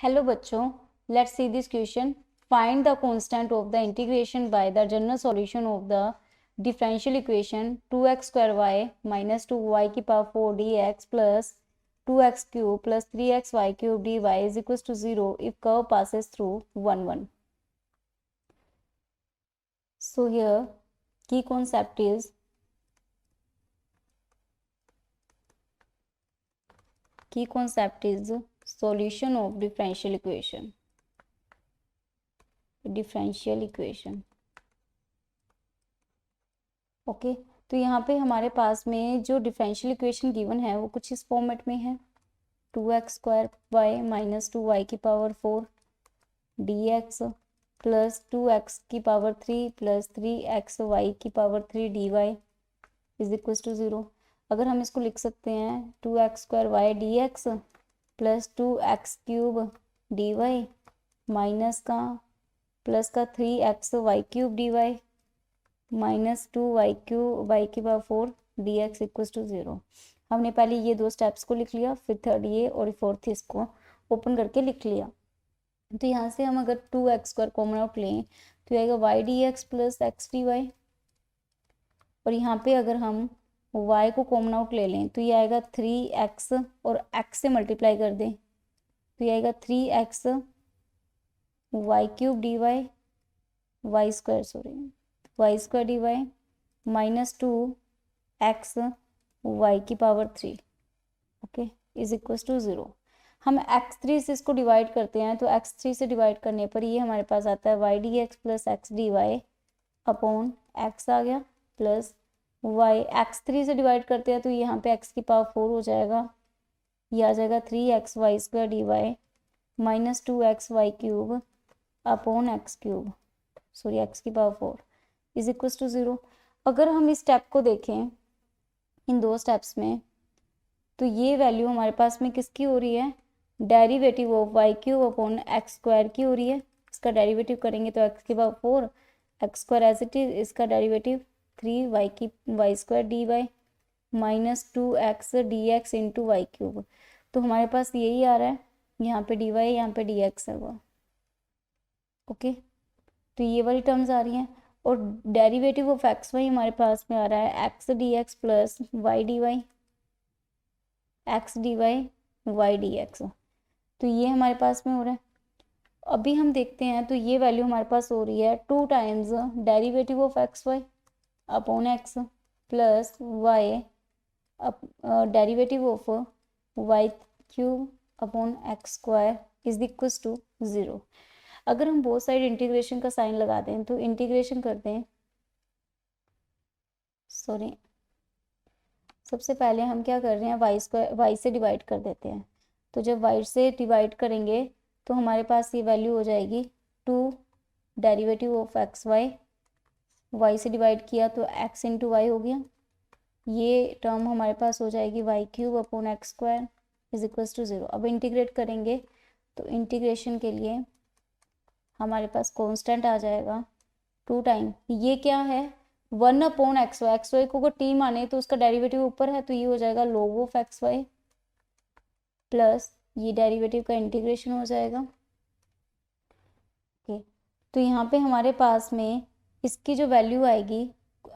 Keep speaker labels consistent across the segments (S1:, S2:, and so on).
S1: Hello बच्चों, let's see this question. Find the constant of the integration by the general solution of the differential equation 2x square y minus 2y की power 4 dx plus 2x cube plus 3xy cube dy is equals to 0 if curve passes through 1 1. So here key concept is solution of differential equation. Okay तो यहाँ पे हमारे पास में जो differential equation given है वो कुछ इस फॉर्मेट में है. 2x square Y minus 2y की पावर 4 dx प्लस 2x की पावर 3 प्लस 3xy की power 3 dy is equal to 0. अगर हम इसको लिख सकते हैं 2x square y dx plus 2x cube dy minus का प्लस का 3xy cube dy minus 2y cube y की पावर 4 dx इक्वल टू 0. हमने पहले ये दो स्टेप्स को लिख लिया, फिर थर्ड ये और फोर्थ इसको ओपन करके लिख लिया. तो यहाँ से हम अगर 2x स्क्वायर कॉमन आउट लें तो आएगा y dx plus x D y. और यहाँ पे अगर हम y को कॉमन आउट ले लें तो ये आएगा 3x और x से मल्टीप्लाई कर दें तो ये आएगा 3x Y cube D Y Y square D Y minus 2x Y की power 3 okay is equal to 0. हम x3 से इसको डिवाइड करते हैं तो x3 से डिवाइड करने पर ये हमारे पास आता है Y D x plus x D Y upon X आ गया प्लस y x3 से डिवाइड करते हैं तो यहाँ पे x की पावर 4 हो जाएगा. ये आ जाएगा 3x y square D Y minus 2x y cube upon x cube x की पावर 4 इज इक्वल टू 0. अगर हम इस स्टेप को देखें इन दो स्टेप्स में तो ये वैल्यू हमारे पास में किसकी हो रही है, derivative of y cube upon x square की हो रही है. इसका डेरिवेटिव करेंगे तो एक्स की power 4 x square as it is, इसका डेरिवेटिव 3y की y square D Y minus 2x d x into y cube. तो हमारे पास यही आ रहा है, यहाँ पे डी वाई यहाँ पे डी एक्स है वो. ओके तो ये वाली टर्म्स आ रही हैं और डेरिवेटिव ऑफ एक्स वाई हमारे पास में आ रहा है x d x plus y d y x D Y y D x. तो ये हमारे पास में हो रहा है. अभी हम देखते हैं तो ये वैल्यू हमारे पास हो रही है 2 times derivative of x y upon x plus y derivative of y cube upon x square is equal to 0. अगर हम बोथ साइड इंटीग्रेशन का साइन लगा दें तो इंटीग्रेशन करते हैं सबसे पहले हम क्या कर रहे हैं वाई स्क्वायर वाई से डिवाइड कर देते हैं. तो जब वाई से डिवाइड करेंगे तो हमारे पास ये वैल्यू हो जाएगी 2 derivative of x y. Y से डिवाइड किया तो एक्स इंटू वाई हो गया. ये टर्म हमारे पास हो जाएगी y cube upon x square is equal to 0. अब इंटीग्रेट करेंगे तो इंटीग्रेशन के लिए हमारे पास कांस्टेंट आ जाएगा 2 टाइम ये क्या है 1 अपॉन एक्स वाई को अगर टी माने तो उसका डेरिवेटिव ऊपर है तो ये हो जाएगा log of x y plus ये डेरिवेटिव का इंटीग्रेशन हो जाएगा. ओके तो यहाँ पे हमारे पास में इसकी जो वैल्यू आएगी,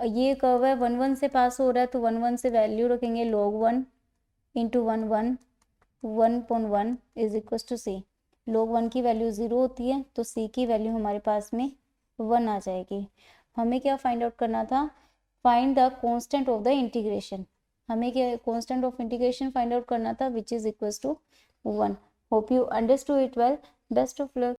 S1: ये कर्व है 1 1 से पास हो रहा है तो 1 1 से वैल्यू रखेंगे log 1 into 1 1 1/1 is equal to c. log 1 की वैल्यू 0 होती है तो c की वैल्यू हमारे पास में 1 आ जाएगी. हमें क्या फाइंड आउट करना था, find the constant of the integration. हमें क्या constant of integration find out करना था which is equal to 1. Hope you understood it well. Best of luck.